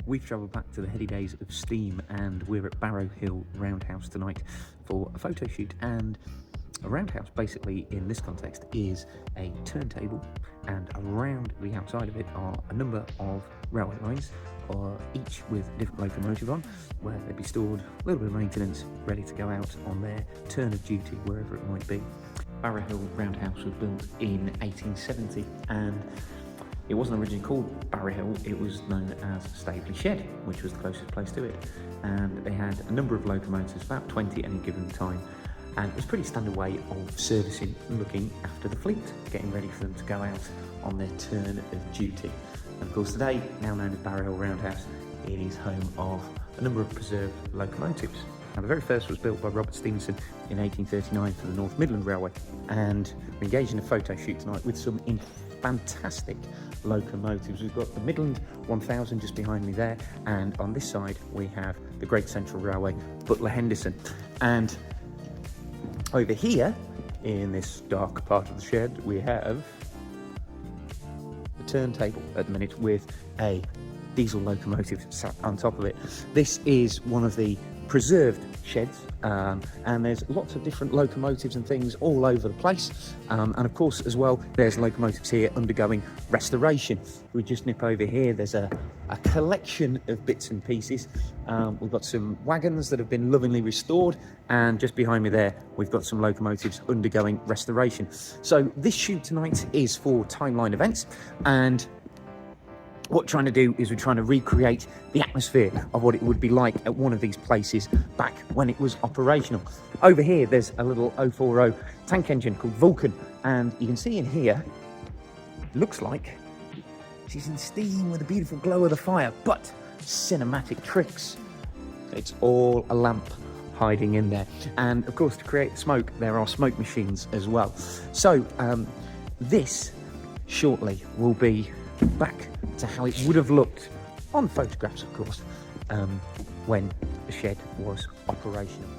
We've travelled back to the heady days of steam, and we're at Barrow Hill Roundhouse tonight for a photo shoot. And a roundhouse, basically, in this context, is a turntable, and around the outside of it are a number of railway lines, each with a different locomotive on, where they'd be stored, a little bit of maintenance, ready to go out on their turn of duty, wherever it might be. Barrow Hill Roundhouse was built in 1870, and it wasn't originally called Barrow Hill, it was known as Staveley Shed, which was the closest place to it. And they had a number of locomotives, about 20 at any given time. And it was a pretty standard way of servicing and looking after the fleet, getting ready for them to go out on their turn of duty. And of course today, now known as Barrow Hill Roundhouse, it is home of a number of preserved locomotives. Now, the very first was built by Robert Stephenson in 1839 for the North Midland Railway, and we're engaged in a photo shoot tonight with some fantastic locomotives. We've got the Midland 1000 just behind me there, and on this side we have the Great Central Railway, Butler Henderson. And over here, in this dark part of the shed, we have the turntable at the minute with a diesel locomotive sat on top of it. This is one of the preserved sheds, and there's lots of different locomotives and things all over the place, and of course as well there's locomotives here undergoing restoration. We just nip over here, there's a collection of bits and pieces. We've got some wagons that have been lovingly restored, and just behind me there we've got some locomotives undergoing restoration. So this shoot tonight is for Timeline Events, and what we're trying to do is we're trying to recreate the atmosphere of what it would be like at one of these places back when it was operational. Over here, there's a little 040 tank engine called Vulcan, and you can see in here, it looks like she's in steam with the beautiful glow of the fire, but cinematic tricks. It's all a lamp hiding in there. And of course, to create smoke, there are smoke machines as well. So this shortly will be back to how it would have looked on photographs, of course, when the shed was operational.